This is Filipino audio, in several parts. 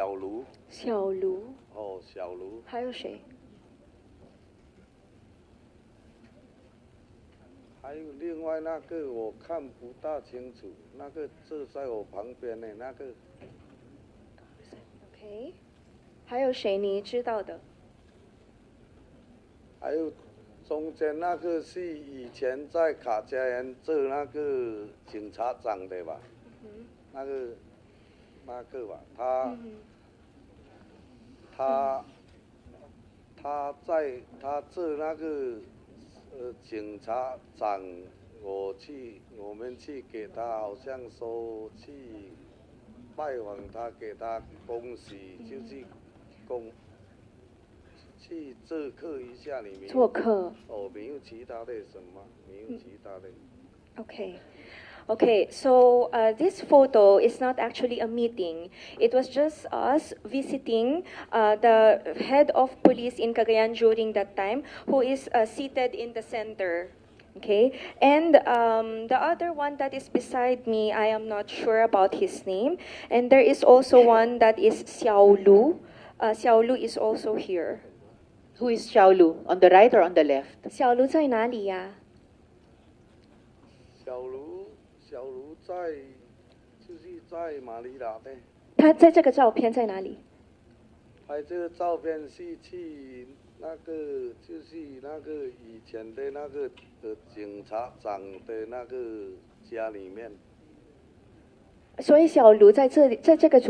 小卢，小卢，哦，小卢，还有谁？还有另外那个我看不大清楚，那个坐在我旁边的那个， OK，还有谁你知道的？还有中间那个是以前在卡加园做那个警察长的吧，那个吧，他做那个警察长，我们去给他好像说去拜访他，给他恭喜，就是去做客一下，你没有？做客。哦，没有其他的什么，没有其他的。Okay. Okay, so this photo is not actually a meeting. It was just us visiting the head of police in Cagayan during that time, who is seated in the center. Okay, and the other one that is beside me, I am not sure about his name. And there is also one that is Xiao Lu. Xiao Lu is also here. Who is Xiaolu? On the right or on the left? 小卢在哪里呀？小卢在，就是在马尼拉的。他在这个照片在哪里？拍这个照片是去那个，就是那个以前的那个警察长的那个家里面。所以小卢在这里，在这个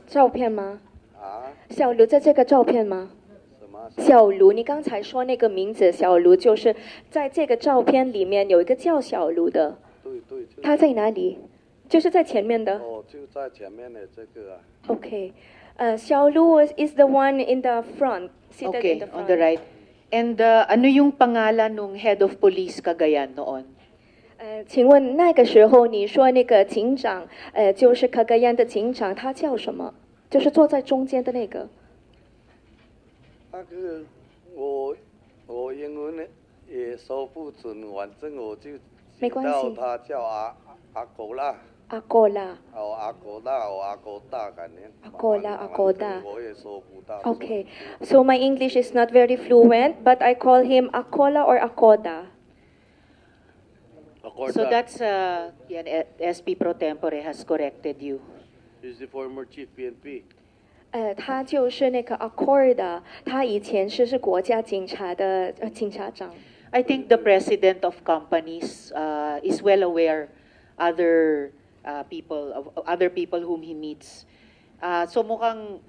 照片吗？啊？小卢在这个照片吗？什么？小卢，你刚才说那个名字小卢，就是在这个照片里面有一个叫小卢的。对。他在哪里？就是在前面的。哦，就在前面的这个啊。Okay. Xiao Lu is the one in the front, seated Okay, in the front. on the right. And ano yung pangalan nung head of police Cagayan noon? 请问那个时候你说那个警长，就是 Cagayan 的警长，他叫什么？就是坐在中间的那个。那个我英文呢也说不准，反正我就知道他叫阿狗啦。阿哥啦。哦，阿狗大，哦，阿狗大，感觉。阿哥啦，阿哥大。我也说不到。Okay, so my English is not very fluent, but I call him Akola or Akoda. So that's SP Pro Tempore has corrected you. He's the former chief PNP. 他就是那个 Accorda， 他以前是国家警察的警察长。I think the president of companies is well aware other people whom he meets. So mukhang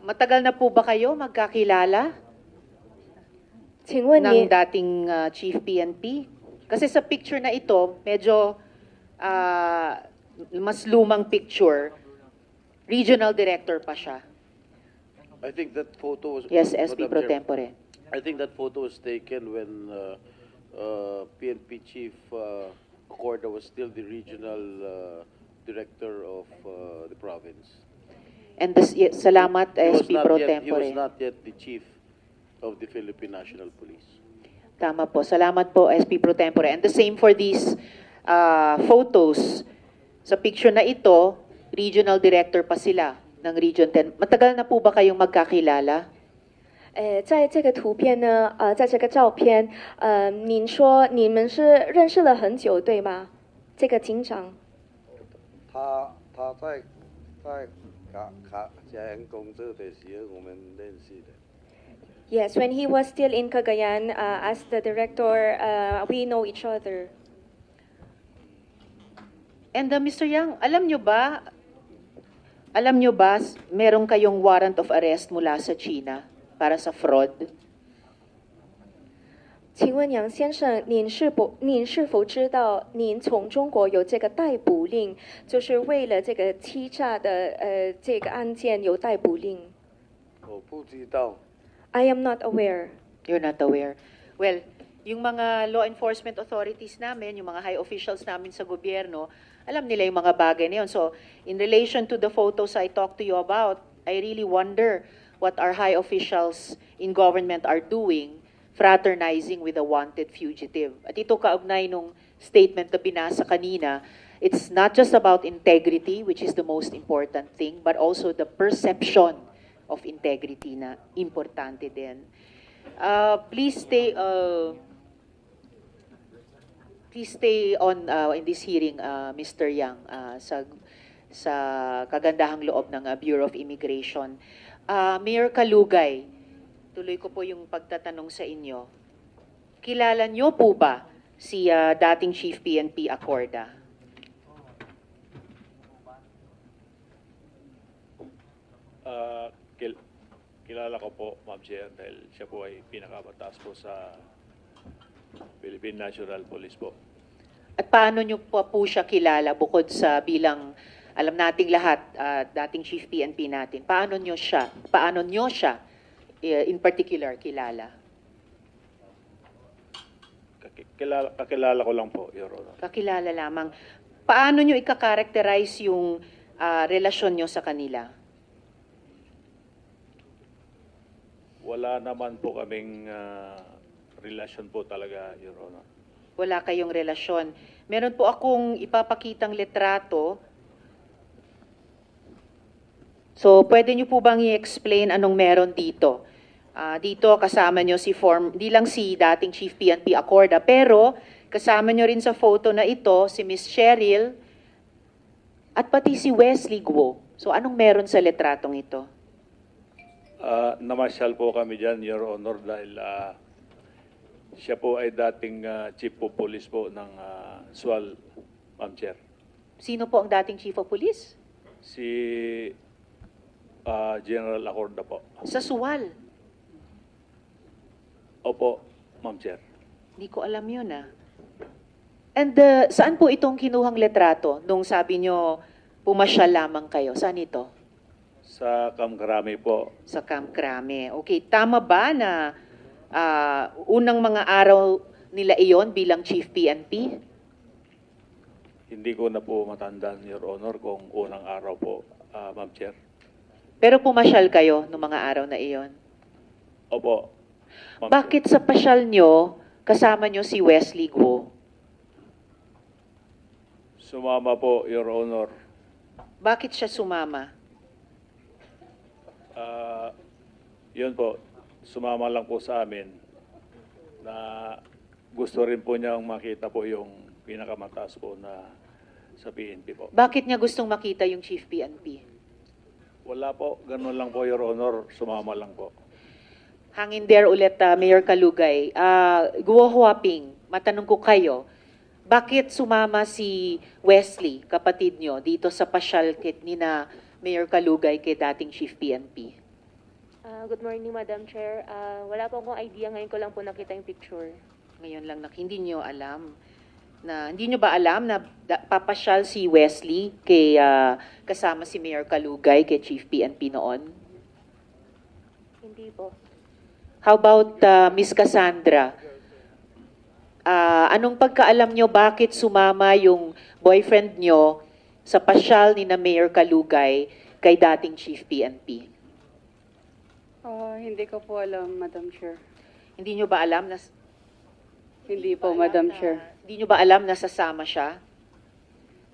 matagal na po ba kayo magkakilala? 请问你 ng dating chief PNP? Kasi sa picture na ito, medyo mas lumang picture. Regional director pa siya. I think that photo was... Yes, SP Pro Tempore. I think that photo was taken when PNP Chief Accorda was still the regional director of the province. And salamat SP Pro Tempore. He was not yet the chief of the Philippine National Police. Tama po. Salamat po SP Pro Tempore. And the same for these photos. Sa picture na ito, regional director pa sila ng Region 10. Matagal na po ba kayong magkakilala? 在这个图片呢，在这个照片，您说你们是认识了很久，对吗？这个警长。他在卡加园工作的时候，我们认识的。Yes, when he was still in Cagayan as the director, we know each other. And Mr. Yang, alam nyo ba, meron kayong warrant of arrest mula sa China para sa fraud? 请问杨先生，您是否知道您从中国有这个逮捕令，就是为了这个欺诈的这个案件有逮捕令？我不知道。I am not aware. You're not aware. Well, yung mga law enforcement authorities namin, yung mga high officials namin sa gobyerno, alam nila yung mga bagay na yun. So, in relation to the photos I talked to you about, I really wonder what our high officials in government are doing, fraternizing with a wanted fugitive. At ito kaugnay nung statement na binasa kanina it's not just about integrity, which is the most important thing, but also the perception of integrity na importante din. Please stay on in this hearing, Mr. Yang, sa kagandahang loob ng Bureau of Immigration. Mayor Kalugay, tuloy ko po yung pagtatanong sa inyo. Kilala niyo po ba si dating Chief PNP Acorda? Kilala ko po, Ma'am Chair, dahil siya po ay pinakamataas po sa Philippine National Police po. At paano niyo po siya kilala bukod sa bilang, alam nating lahat, dating Chief PNP natin, paano niyo siya in particular kilala? Kakilala ko lang po, Your Honor. Kakilala lamang. Paano niyo ika-characterize yung relasyon niyo sa kanila? Wala naman po kaming relasyon po talaga, Your Honor. Wala kayong relasyon. Meron po akong ipapakitang litrato. So, pwede niyo po bang i-explain anong meron dito? Dito kasama niyo di lang si dating Chief PNP Acorda, pero kasama niyo rin sa photo na ito si Miss Cheryl at pati si Wesley Guo. So, anong meron sa litratong ito? Namasyal po kami dyan, Your Honor, dahil siya po ay dating Chief of Police po ng SWAL, Ma'am Chair. Sino po ang dating Chief of Police? Si General Acorda po. Sa SWAL. Opo, Ma'am Chair. Hindi ko alam yun And saan po itong kinuhang litrato nung sabi nyo pumasyal lamang kayo? Saan ito? Sa Kamkrami po. Sa Camp Crame. Okay, tama ba na unang mga araw nila iyon bilang Chief PNP? Hindi ko na po matandaan, Your Honor, kung unang araw po, Ma'am Chair. Pero pumasyal kayo noong mga araw na iyon. Opo. Ma'am Bakit sa pasyal nyo, kasama nyo si Wesley Guo? Sumama po, Your Honor. Bakit siya sumama? Yun po, sumama lang po sa amin na gusto rin po niyang makita po yung pinakamataas po na sa PNP po. Bakit niya gustong makita yung Chief PNP? Wala po, ganun lang po, Your Honor, sumama lang po. Hangin there ulit, Mayor Kalugay. Guo Huaping, matanong ko kayo, bakit sumama si Wesley, kapatid nyo, dito sa pasyal kit ni na Mayor Kalugay kay dating Chief PNP? Good morning, Madam Chair. Wala po akong idea. Ngayon ko lang po nakita yung picture. Ngayon lang, hindi nyo ba alam na papasyal si Wesley kay kasama si Mayor Kalugay kay Chief PNP noon? Hindi po. How about Miss Cassandra? Anong pagkaalam nyo bakit sumama yung boyfriend nyo sa pasyal ni na Mayor Kalugay kay dating Chief PNP? Hindi ko po alam, Madam Chair. Hindi nyo ba alam na Hindi po, Madam Chair. Hindi nyo ba alam na sasama siya?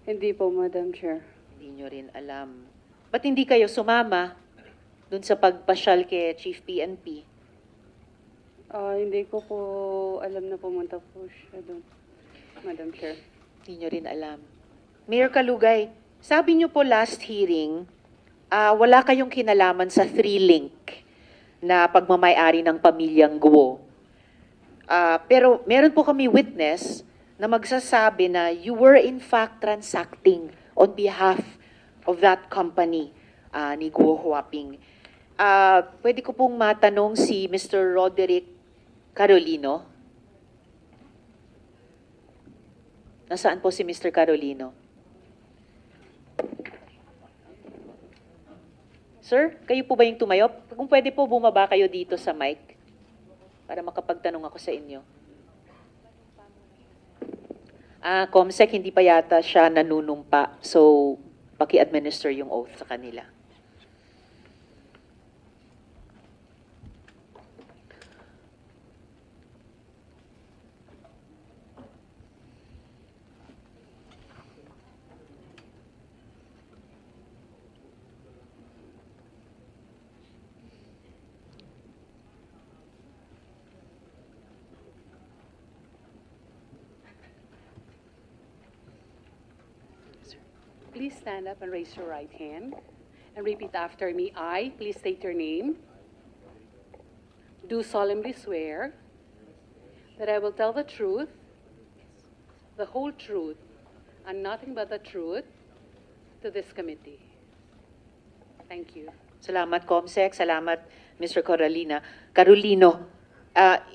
Hindi po, Madam Chair. Hindi nyo rin alam. Ba't hindi kayo sumama dun sa pagpasyal kay Chief PNP? Hindi ko po alam na pumunta po siya doon, Madam Chair. Hindi nyo rin alam. Mayor Kalugay, sabi nyo po last hearing, wala kayong kinalaman sa 3-link na pagmamayari ng pamilyang Guo. Pero meron po kami witness na magsasabi na you were in fact transacting on behalf of that company ni Guo Huaping. Pwede ko pong matanong si Mr. Roderick Carolino. Nasaan po si Mr. Carolino? Sir, kayo po ba yung tumayo? Kung pwede po, bumaba kayo dito sa mic para makapagtanong ako sa inyo. Comsec, hindi pa yata siya nanunumpa. So, paki-administer yung oath sa kanila. please stand up and raise your right hand and repeat after me. I, please state your name, do solemnly swear that I will tell the truth, the whole truth, and nothing but the truth to this committee. Thank you. Salamat, Comsec. Salamat, Mr. Carolino.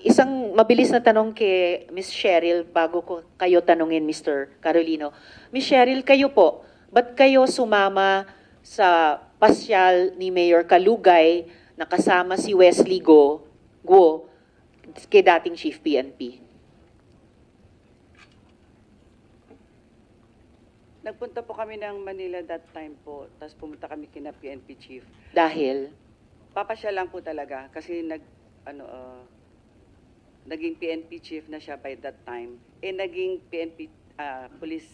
Isang mabilis na tanong kay Ms. Cheryl bago ko kayo tanungin, Mr. Carolino. Ms. Cheryl, kayo po, ba't kayo sumama sa pasyal ni Mayor Kalugay na kasama si Wesley Guo kay dating Chief PNP? Nagpunta po kami ng Manila that time po, tapos pumunta kami kina PNP chief. Dahil? Papasya lang po talaga kasi naging PNP chief na siya by that time. Naging PNP police,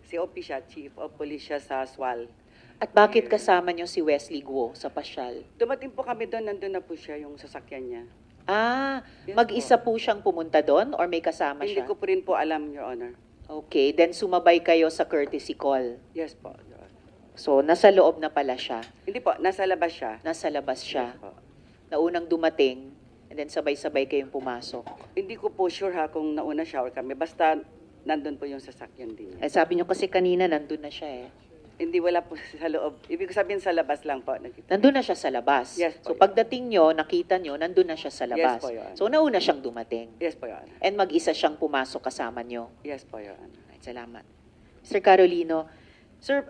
COP siya, chief of police siya sa SWAL. At bakit kasama niyo si Wesley Guo sa pasyal? Dumating po kami doon, nandun na po siya, yung sasakyan niya. Yes, mag-isa po siyang pumunta doon or may kasama Hindi siya? ko po rin po alam, Your Honor. Okay, then sumabay kayo sa courtesy call. Yes po, Your Honor. So, nasa loob na pala siya. Hindi po, nasa labas siya. Nasa labas siya. Yes po. Naunang dumating, and then sabay-sabay kayong pumasok. Hindi ko po sure ha kung nauna siya or kami. Basta nandun po yung sasakyan din. Eh, sabi niyo kasi kanina, nandun na siya eh. Hindi, wala po sa loob. Ibig sabihin sa labas lang po. Nandun na siya sa labas. Yes So, po, pagdating nyo, nakita nyo, nandun na siya sa labas. Yes po, Your Honor. So, nauna siyang dumating. Yes po, Your Honor. And mag-isa siyang pumasok kasama nyo. Yes po, Your Honor. Right, salamat. Sir Carolino, Sir,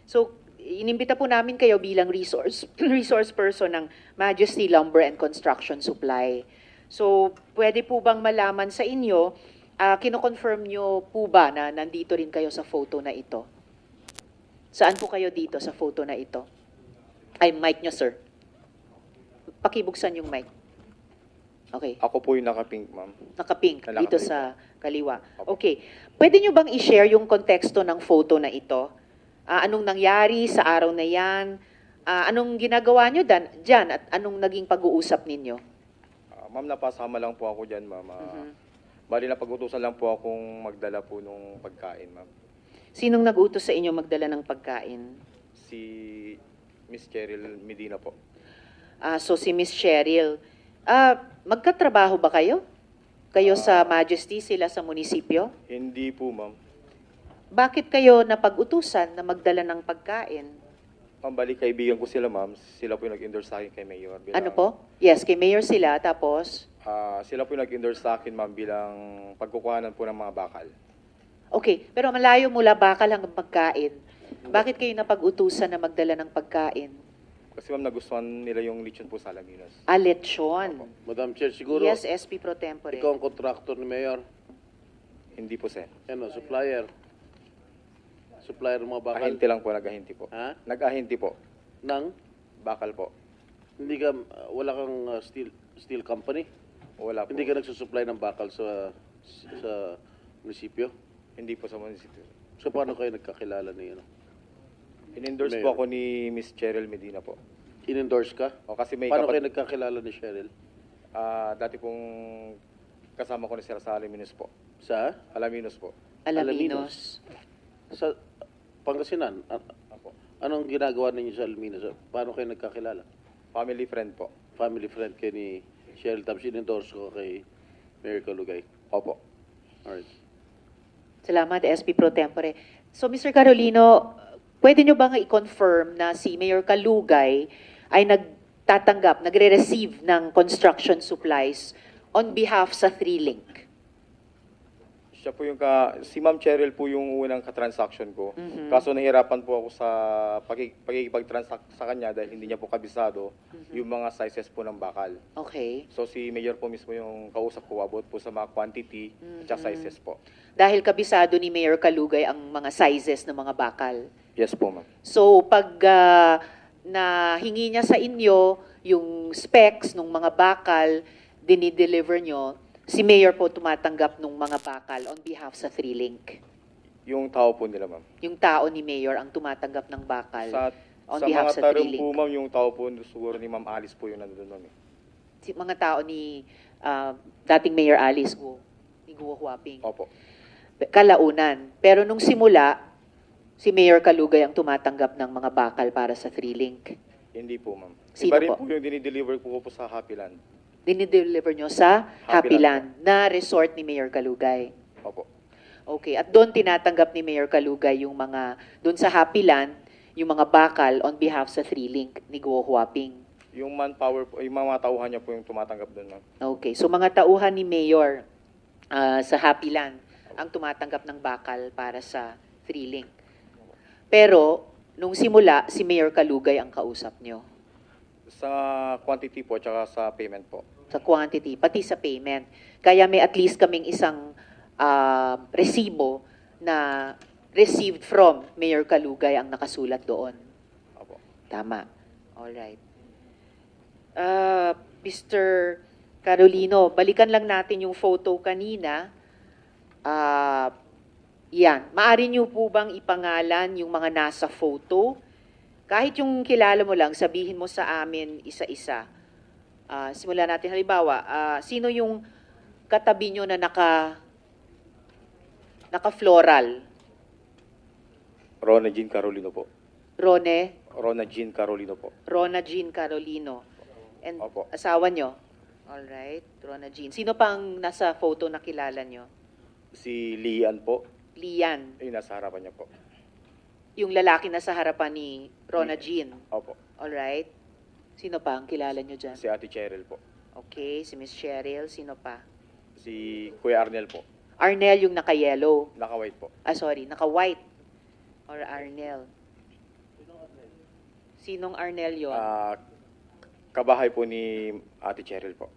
so, inimbita po namin kayo bilang resource person ng Majesty Lumber and Construction Supply. So, pwede po bang malaman sa inyo, kino-confirm nyo po ba na nandito rin kayo sa photo na ito? Saan po kayo dito sa photo na ito? Ay, mic nyo, sir. Pakibuksan yung mic. Okay. Ako po yung naka-pink, ma'am. Naka-pink, Naka-pink. dito sa kaliwa. Opo. Okay. Pwede nyo bang i-share yung konteksto ng photo na ito? Anong nangyari sa araw na yan? Anong ginagawa nyo dyan? At anong naging pag-uusap ninyo? Ma'am, napasama lang po ako dyan, ma'am. Bali na pag-utusan lang po akong magdala po nung pagkain, ma'am. Sinong nag-utos sa inyo magdala ng pagkain? Si Miss Cheryl Medina po. So si Miss Cheryl. Magkatrabaho ba kayo? Kayo sa Majesty, sila sa munisipyo? Hindi po, ma'am. Bakit kayo napag-utusan na magdala ng pagkain? Ma'am, bali kaibigan ko sila, ma'am. Sila po yung nag-endorse sa akin kay Mayor. Ano po? Yes, kay Mayor sila, tapos? Sila po yung nag-endorse sa akin, ma'am, bilang pagkukuhanan po ng mga bakal. Okay, pero malayo mula bakal hanggang pagkain. Bakit kayo napag-utusan na magdala ng pagkain? Kasi, ma'am, nagustuhan nila yung lechon po sa Alaminos. Lechon. Madam Chair, siguro Yes, SP Pro Tempore. ikaw ang contractor ni Mayor. Hindi po, sir. Ano, supplier. Supplier ng mga bakal. Ahinti lang po, nag-ahinti po. Ha? Nag-ahinti po. Nang, Bakal po. hindi ka, wala kang steel company? Wala po. Hindi ka nagsusupply ng bakal sa munisipyo? Hindi po sa munisipyo. So, paano kayo nagkakilala ni ano? In-endorse Mayor. po ako ni Miss Cheryl Medina po. In-endorse ka? O kasi may Paano kayo nagkakilala ni Cheryl? dati pong kasama ko ni Sir sa Alaminos po. Sa? Alaminos po. Alaminos. Sa Pangasinan? Apo. Anong ginagawa ninyo sa Alaminos? Paano kayo nagkakilala? Family friend po. Family friend kayo ni Cheryl, tapos in-endorse ko kay Mayor Kalugay. Opo. Alright. Salamat, SP Pro Tempore. So, Mr. Carolino, pwede nyo bang i-confirm na si Mayor Kalugay ay nagtatanggap, nagre-receive ng construction supplies on behalf sa 3Link? Siya po yung si Ma'am Cheryl po yung unang katransaction ko. Mhm. Kaso nahirapan po ako sa pagkikipag-transact sa kanya dahil hindi niya po kabisado yung mga sizes po ng bakal. Okay. So si Mayor po mismo yung kausap ko about po sa mga quantity at saka sizes po. Dahil kabisado ni Mayor Kalugay ang mga sizes ng mga bakal. Yes po, ma'am. So, pag nahingi niya sa inyo yung specs ng mga bakal, dinideliver nyo, si Mayor po tumatanggap ng mga bakal on behalf sa 3Link. Yung tao po nila, ma'am. Yung tao ni Mayor ang tumatanggap ng bakal on Sa behalf mga sa tarong 3Link. po, ma'am, yung tao po siguro ni Ma'am Alice po yung nandun, ma'am. Mga tao ni dating Mayor Alice Guo, ni Guo Huaping. Opo. Kalaunan. Pero nung simula, Si Mayor Kalugay ang tumatanggap ng mga bakal para sa 3-link. Hindi po, ma'am. Sino Iba rin po? po yung dinideliver ko po sa Happy Land. Dinideliver nyo sa Happy Happy Land Land na resort ni Mayor Kalugay. Opo. Okay, at doon tinatanggap ni Mayor Kalugay yung mga, doon sa Happy Land, yung mga bakal on behalf sa 3-link ni Guo Huaping. Yung manpower po, yung mga tauhan niya po yung tumatanggap doon, ma'am. Okay, so mga tauhan ni Mayor sa Happy Land ang tumatanggap ng bakal para sa 3-link. Pero, nung simula, si Mayor Kalugay ang kausap nyo. Sa quantity po, tsaka sa payment po. Sa quantity, pati sa payment. Kaya may at least kaming isang resibo na received from Mayor Kalugay ang nakasulat doon. Opo. Tama. Alright. Mr. Carolino, balikan lang natin yung photo kanina. Yan. Maari niyo po bang ipangalan yung mga nasa photo? Kahit yung kilala mo lang, sabihin mo sa amin isa-isa. Simulan natin. Halimbawa, sino yung katabi nyo na naka-floral? Rona Jean Carolino po. Rone? Rona Jean Carolino po. Rona Jean Carolino. And Opo. asawa nyo? Alright, Rona Jean. Sino pang nasa photo na kilala nyo? Si Lian po. Lian. Yung nasa harapan niya po. Yung lalaki na sa harapan ni Rona Jean. Opo. Alright. Sino pa ang kilala nyo dyan? Si Ate Cheryl po. Okay, si Miss Cheryl. Sino pa? Si Kuya Arnel po. Arnel yung naka-yellow. Naka-white po. Sorry, naka-white. Or Arnel. Sinong Arnel yon? Kabahay po ni Ate Cheryl po.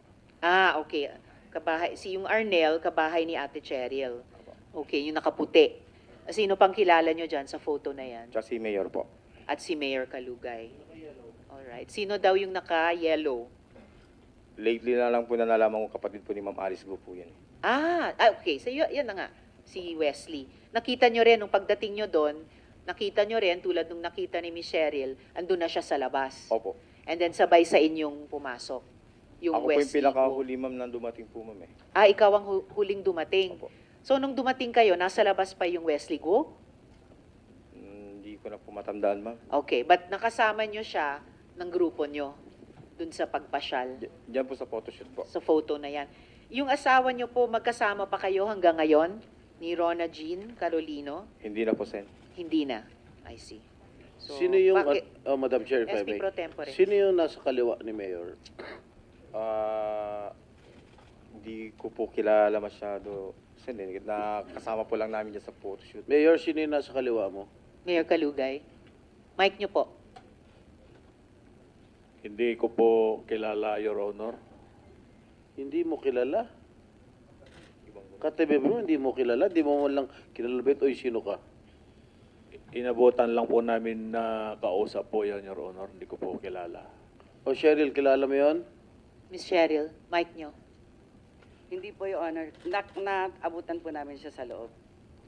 Okay. Kabahay, yung Arnel, kabahay ni Ate Cheryl. Okay, yung nakaputi. Sino pang kilala nyo dyan sa photo na yan? Tsaka si Mayor po. At si Mayor Kalugay. Alright. Sino daw yung naka-yellow? Lately na lang po na nalaman ko kapatid po ni Ma'am Alice Go po yan. Okay. So, yan na nga. Si Wesley. Nakita nyo rin, nung pagdating nyo doon, nakita nyo rin, tulad nung nakita ni Miss Cheryl, andun na siya sa labas. Opo. And then sabay sa inyong pumasok. Yung Ako po yung Wesley. pinakahuli, ma'am, na dumating po, ma'am eh. Ikaw ang huling dumating. Opo. So, nung dumating kayo, nasa labas pa yung Wesley Go? Hindi ko na po matandaan, ma'am. Okay, but nakasama nyo siya ng grupo nyo dun sa pagpasyal, Diyan po sa photoshoot po. sa photo na yan. Yung asawa nyo po, magkasama pa kayo hanggang ngayon? Ni Rona Jean Carolino? Hindi na po, Sen. Hindi na. I see. So, Sino yung, bakit? Madam Chair, if I SP may. Pro Tempore. Sino yung nasa kaliwa ni Mayor? Hindi ko po kilala masyado. Sen, kasama po lang namin dyan sa photoshoot. Mayor, sino yung nasa kaliwa mo? Mayor Kalugay. Mic nyo po. Hindi ko po kilala, Your Honor. Hindi mo kilala? Katabi mo, hindi mo kilala? Hindi mo man lang kilalabit, oy, sino ka? Inabutan lang po namin na kausap po yan, Your Honor. Hindi ko po kilala. O Cheryl, kilala mo yon? Miss Cheryl, mic nyo. Hindi po, Your Honor. Naabutan po namin siya sa loob.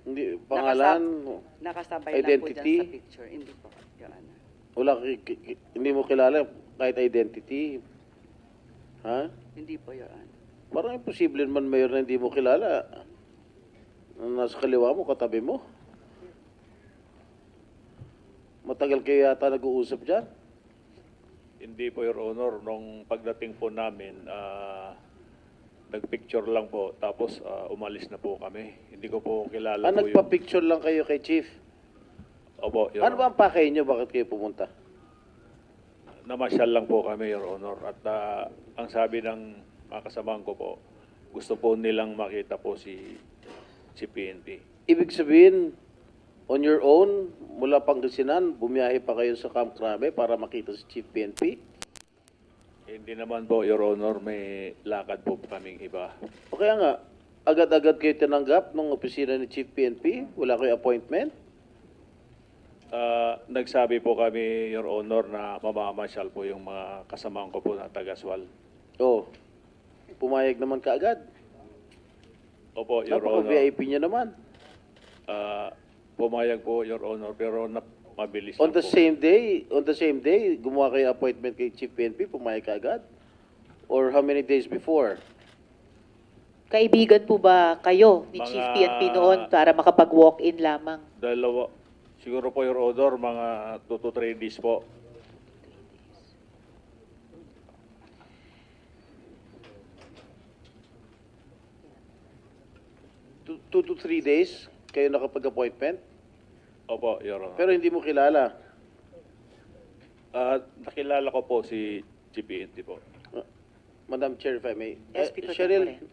Hindi, pangalan mo. Nakasabay lang po Identity? dyan sa picture. Hindi po, Your Honor. Wala, hindi mo kilala kahit identity. Ha? Hindi po, Your Honor. Parang imposible man, Mayor, na hindi mo kilala. Nasa kaliwa mo, katabi mo. Matagal kayo yata nag-uusap dyan? Hindi po, Your Honor. Nung pagdating po namin, nagpicture lang po. Tapos umalis na po kami. Hindi ko po kilala po yung... Nagpa-picture lang kayo kay Chief? Opo, Your Ano ba ang pakay nyo? Bakit kayo pumunta? Namasyal lang po kami, Your Honor. At ang sabi ng mga kasamahan ko po, gusto po nilang makita po si PNP. Ibig sabihin, on your own, mula Pangasinan, bumiyahe pa kayo sa Camp Crame para makita si Chief PNP? Hindi naman po, Your Honor, may lakad po kaming iba. O kaya nga, agad-agad kayo tinanggap ng opisina ni Chief PNP? Wala kayo appointment? Nagsabi po kami, Your Honor, na mamamasyal po yung mga kasamahan ko po na taga-Swal. Oh, pumayag naman kaagad. Opo, Your Honor. Napaka-VIP niya naman. Pumayag po, Your Honor, pero mabilis On lang the po. same day, gumawa kayo appointment kay Chief PNP, pumayag kaagad? Or how many days before? Kaibigan po ba kayo ni Mga- Chief PNP noon para makapag-walk-in lamang? Siguro po, Your Honor, mga 2 to 3 days po. Two to 3 days kayo nakapag-appointment, Opo, Your Honor. pero hindi mo kilala. Nakilala ko po si PNP po. Madam Chair, if I may. SP Pro Cheryl, Tempore.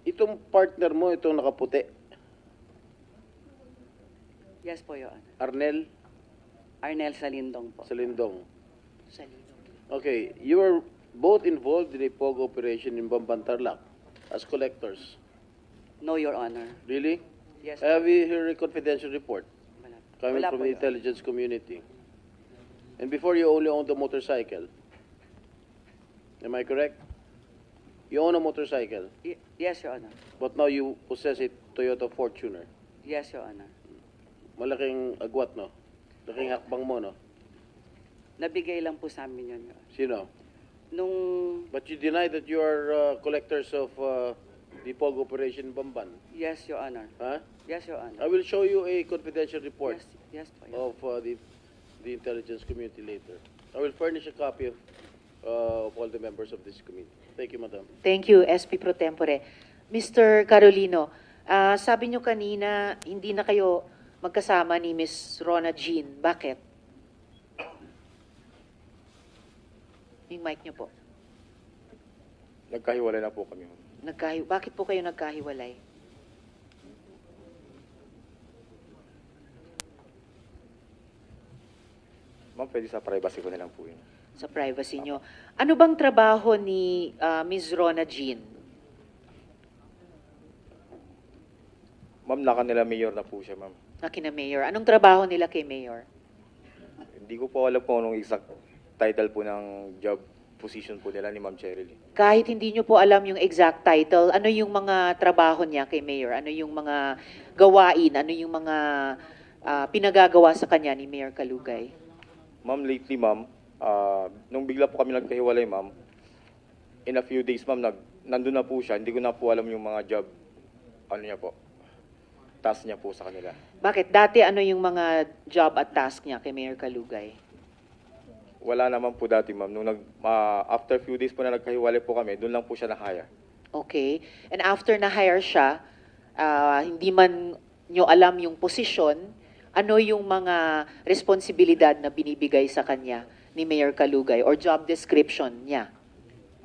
itong partner mo, itong nakaputi, Yes po, Your Honor. Arnel Arnel Salindong po. Salindong. Salino. Okay, you were both involved in a POG operation in Bambantarlac as collectors. No, Your Honor. Really? Yes. Have you heard a confidential report Wala. coming Wala from po, the Your Honor. intelligence community? And before you only owned the motorcycle. Am I correct? You own a motorcycle, Yes, Your Honor. but now you possess a Toyota Fortuner. Yes, Your Honor. Malaking agwat, no? Malaking hakbang mo, no? Nabigay lang po sa amin yun, Your Honor. Sino? Nung, But you deny that you are collectors of the POG operation in Bamban. yes, Your Honor. Huh? Yes, Your Honor. I will show you a confidential report Yes, po, Your Honor. of the intelligence community later. I will furnish a copy of all the members of this committee. Thank you, Madam. Thank you, SP Pro Tempore. Mr. Carolino, sabi nyo kanina, hindi na kayo magkasama ni Miss Rona Jean. Bakit? Yung mic nyo po. Nagkahiwalay na po kami, ma'am. Bakit po kayo nagkahiwalay? Ma'am, pwede sa privacy ko na lang po yun. Sa privacy nyo. Ano bang trabaho ni Miss Rona Jean? Ma'am, naka nila mayor na po siya, ma'am. Na kina Mayor? Anong trabaho nila kay Mayor? Hindi ko po alam kung anong exact title po ng job position po nila ni Ma'am Cheryl. Kahit hindi nyo po alam yung exact title, ano yung mga trabaho niya kay Mayor? Ano yung mga gawain? Ano yung mga pinagagawa sa kanya ni Mayor Kalugay? Ma'am, lately, ma'am, nung bigla po kami nagkahiwalay, ma'am, in a few days, ma'am, nandun na po siya. Hindi ko na po alam yung mga job, ano niya po, task niya po sa kanila. Bakit? Dati ano yung mga job at task niya kay Mayor Kalugay? Wala naman po dati, ma'am. Nung after few days po na nagkahiwalay po kami, doon lang po siya na-hire. Okay. And after na-hire siya, hindi man nyo alam yung posisyon, ano yung mga responsibilidad na binibigay sa kanya ni Mayor Kalugay or job description niya?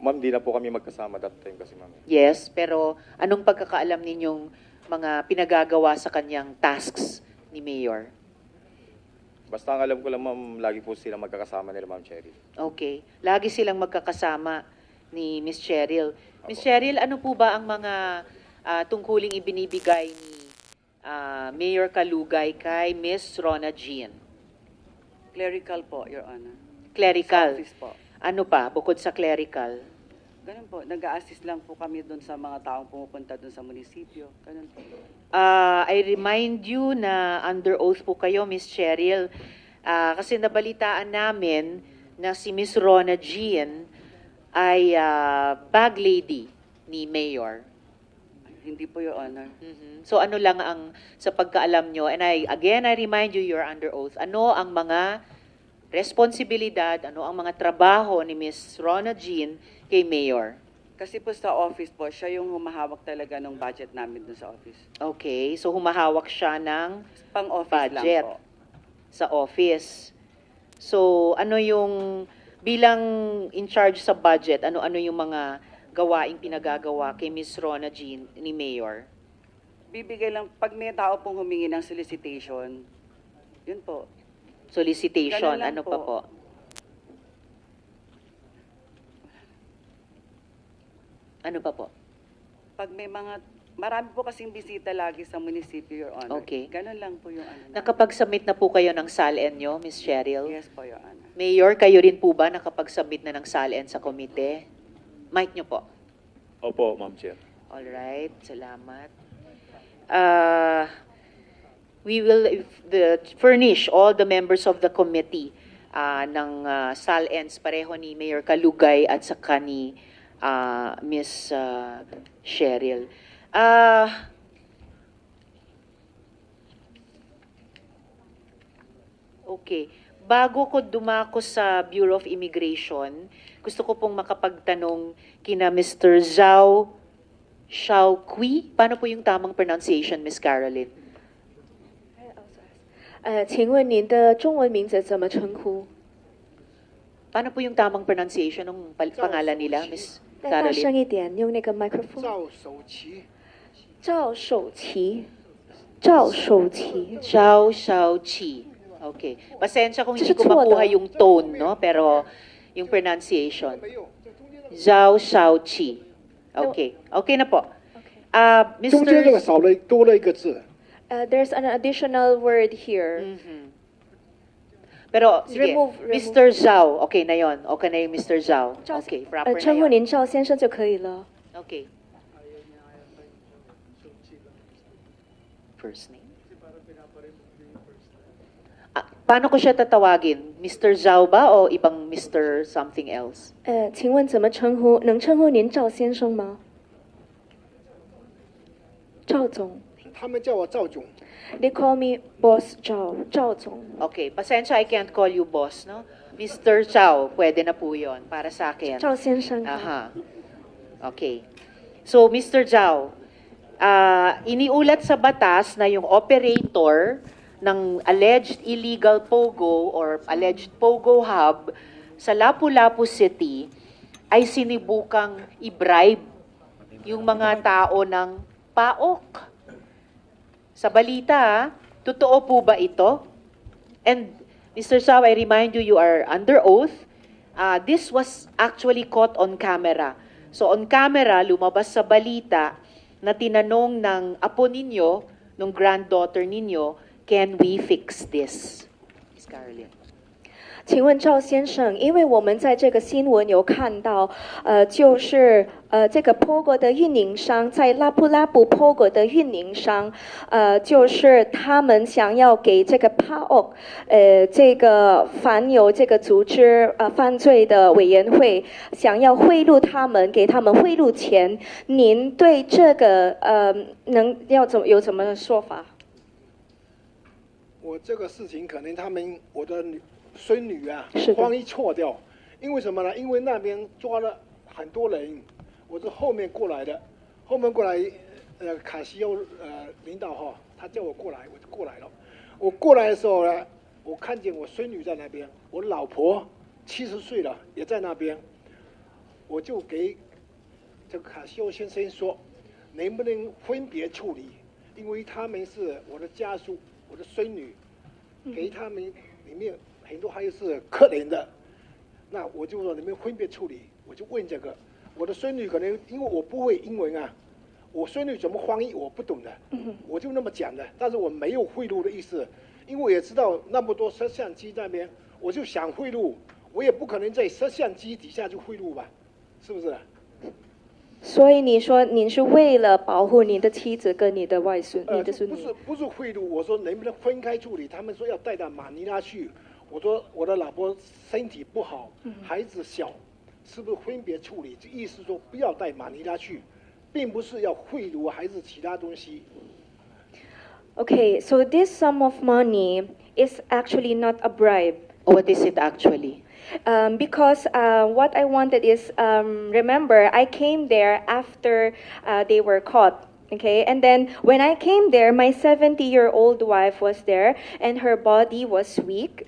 Ma'am, di na po kami magkasama that time kasi, ma'am. Yes, pero anong pagkakaalam ninyong mga pinagagawa sa kanyang tasks ni Mayor? Basta ang alam ko lang, ma'am, lagi po sila magkakasama nila, Ma'am Cheryl. Okay. Lagi silang magkakasama ni Miss Cheryl. Miss Cheryl, ano po ba ang mga tungkuling ibinibigay ni Mayor Kalugay kay Miss Rona Jean? Clerical po, Your Honor. Clerical. Sa office po. Ano pa, bukod sa clerical? Ganun po. Nag-a-assist lang po kami doon sa mga taong pumupunta doon sa munisipyo. Ganun po. I remind you na under oath po kayo, Miss Cheryl, kasi nabalitaan namin na si Miss Rona Jean ay bag lady ni Mayor. Hindi po, Your Honor. Mhm. So ano lang ang sa pagkaalam nyo, and I remind you, you're under oath, ano ang mga responsibilidad, ano ang mga trabaho ni Miss Rona Jean kay Mayor? Kasi po sa office po, siya yung humahawak talaga ng budget namin doon sa office. Okay, so humahawak siya ng Pang-office budget lang po. sa office. So, ano yung, bilang in charge sa budget, ano-ano yung mga gawaing pinagagawa kay Miss Rona Jean ni Mayor? Bibigay lang, pag may tao pong humingi ng solicitation, yun po. Solicitation, Ganun lang ano pa po. po? Ano pa po? Pag may mga, marami po kasing bisita lagi sa munisipyo, Your Honor. Okay. Ganun lang po yung ano. Nakapag-submit na po kayo ng SALN nyo, Miss Cheryl? Yes po, Your Honor. Mayor, kayo rin po ba nakapag-submit na ng SALN sa komite? Mic nyo po. Opo, Ma'am Chair. Alright, salamat. We will furnish all the members of the committee ng SALNs pareho ni Mayor Kalugay at saka ni Miss Cheryl. Okay. Bago ko dumako sa Bureau of Immigration, gusto ko pong makapagtanong kina Mr. Zhao Shaoqui. Paano po yung tamang pronunciation, Miss Caroline? 请问您的中文名字怎么称呼？ Paano po yung tamang pronunciation ng pangalan nila, Miss 再大声 Caroline? 一点，用那个麦克风。赵守奇，赵守奇，赵守奇。 Zhao Shaoqi. Okay. Pasensya kung hindi ko 这是错的。 makuha yung tone, no? Pero yung pronunciation. 没有，这中间的 Zhao Shaoqi. Okay. Okay na po.中间这个 Mr. 多了一个字， There's an additional word here. Mhm. Pero, sige, Remove. Mr. Zhao. Okay na yon. Okay na yung Mr. Zhao. 赵 Okay, proper 称呼 na yun. 您赵先生就可以了。 Okay. First name? Paano ko siya tatawagin? Mr. Zhao ba o ibang Mr. something else? 请问怎么称呼？能称呼您赵先生吗？赵总。 他们叫我赵总。 They call me Boss Zhao. 赵总。 Okay, pasensya, I can't call you boss, no? Mr. Zhao, pwede na po yun para sa akin. 赵先生。 Aha. Okay. So, Mr. Zhao, iniulat sa batas na yung operator ng alleged illegal POGO or alleged POGO hub sa Lapu-Lapu City ay sinibukang i-bribe yung mga tao ng PAOK. Sa balita, totoo po ba ito? And Mr. Zhao, I remind you, you are under oath. This was actually caught on camera. So on camera, lumabas sa balita na tinanong ng apo ninyo, ng granddaughter ninyo, can we fix this? Miss Caroline. 请问赵先生，因为我们在这个新闻有看到，就是这个 POGO 的运营商在拉布拉布 POGO 的运营商，就是他们想要给这个 PAOK，这个反有这个组织犯罪的委员会，想要贿赂他们，给他们贿赂钱。您对这个有怎么说法？我这个事情可能我的孙女啊是的慌一错掉，因为什么呢？因为那边抓了很多人，我是后面过来的，后面过来，卡西欧领导哈，他叫我过来，我就过来了。我过来的时候呢，我看见我孙女在那边，我老婆70岁了也在那边，我就给这个卡西欧先生说，能不能分别处理？因为他们是我的家属，我的孙女，给他们里面很多还有是可怜的，那我就说你们分别处理，我就问这个，我的孙女可能因为我不会英文啊，我孙女怎么翻译我不懂的，我就那么讲的，但是我没有贿赂的意思，因为我也知道那么多摄像机在那边，我就想贿赂，我也不可能在摄像机底下就贿赂吧，是不是？所以你说您是为了保护你的妻子跟你的外孙、你的孙女？不是贿赂，我说能不能分开处理？他们说要带到马尼拉去，我说我的老婆身体不好，孩子小，是不是分别处理？这意思说不要带马尼拉去，并不是要贿赂还是其他东西。 Okay, so this sum of money is actually not a bribe. What is it actually? Because what I wanted is, remember, I came there after they were caught. Okay, and then when I came there, my 70-year-old wife was there, and her body was weak.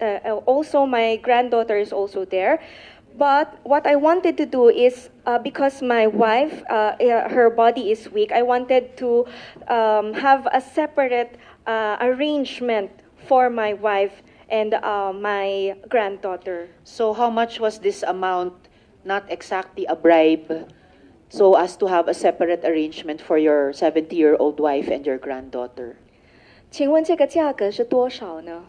Also, my granddaughter is also there. But what I wanted to do is, because my wife, her body is weak, I wanted to have a separate arrangement for my wife and my granddaughter. So how much was this amount, not exactly a bribe, so as to have a separate arrangement for your 70-year-old wife and your granddaughter? 请问这个价格是多少呢？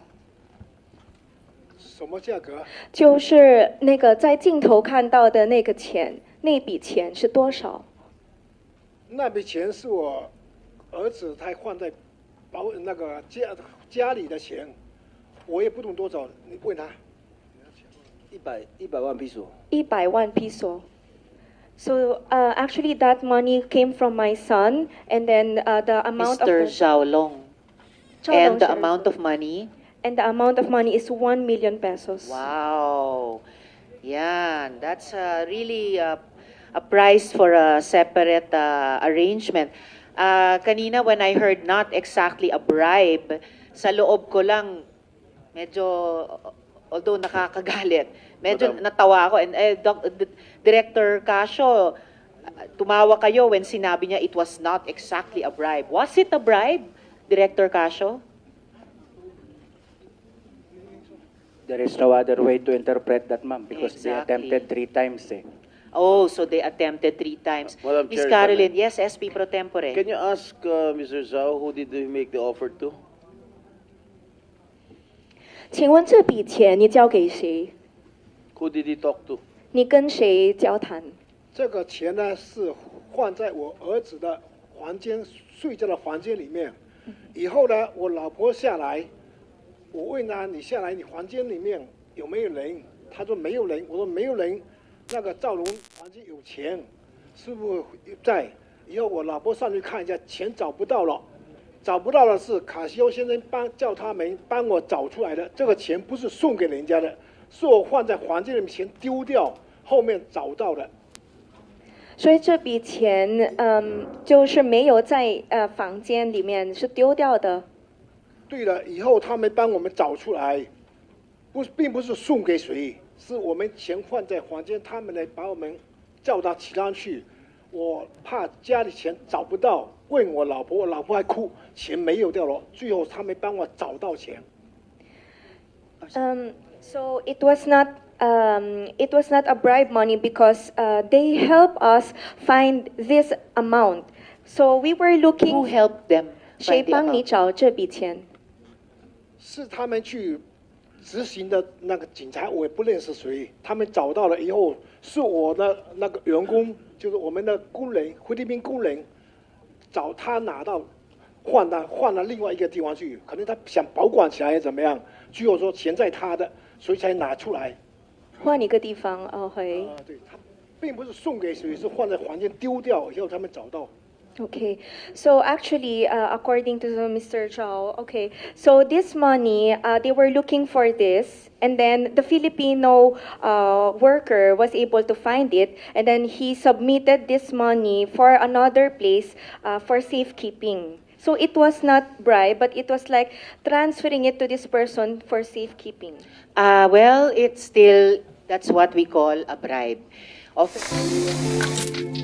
什么价格？就是那个在镜头看到的那个钱，那笔钱是多少？那笔钱是我儿子他放在那个家里的钱，我也不懂多少，你问他。100万披索。 100万 peso. So actually, that money came from my son, and then the amount Mr. of Zhao Long. Zhao And Long, the sir. amount of money? and the amount of money is 1 million pesos. Wow. Yan. That's really a price for a separate arrangement. Kanina when I heard not exactly a bribe, sa loob ko lang, medyo, although nakakagalit, medyo Madam. natawa ako. And Director Casio, tumawa kayo when sinabi niya it was not exactly a bribe. Was it a bribe, Director Casio? There is no other way to interpret that, ma'am, because they Exactly. attempted 3 times. Oh, so they attempted 3 times. Madam Ms. Chair, Caroline, yes, SP Pro Tempore. Can you ask Mr. Zhao who did he make the offer to? 请问这笔钱你交给谁？ Who did he talk to? 你跟谁交谈？这个钱呢是放在我儿子的房间睡觉的房间里面。以后呢，我老婆下来，我问她你下来，你房间里面有没有人？她说没有人。我说没有人，那个赵龙房间有钱，是不是在？以后我老婆上去看一下，钱找不到了。找不到的是卡西欧先生叫他们帮我找出来的，这个钱不是送给人家的，是我放在房间里面钱丢掉，后面找到的。所以这笔钱，就是没有在房间里面，是丢掉的。对了，以后他们帮我们找出来，并不是送给谁，是我们钱放在房间，他们来把我们叫到其他去。我怕家里钱找不到，问我老婆，我老婆还哭，钱没有掉了。最后他们帮我找到钱。So it was not a bribe money because they help us find this amount. So we were looking. Who helped them 谁 find the 帮你 amount? 找这笔钱？是他们去执行的那个警察，我也不认识谁。他们找到了以后，是我的那个员工，就是我们的工人，菲律宾工人，找他拿到，换到另外一个地方去，可能他想保管起来还是怎么样。最后说钱在他的，所以才拿出来。换一个地方，OK。对，他并不是送给谁，是放在房间丢掉，以后他们找到。Okay, so actually, according to Mr. Zhao, okay, so this money, they were looking for this, and then the Filipino worker was able to find it, and then he submitted this money for another place for safekeeping. So it was not bribe, but it was like transferring it to this person for safekeeping. Well, it's still, that's what we call a bribe. Often,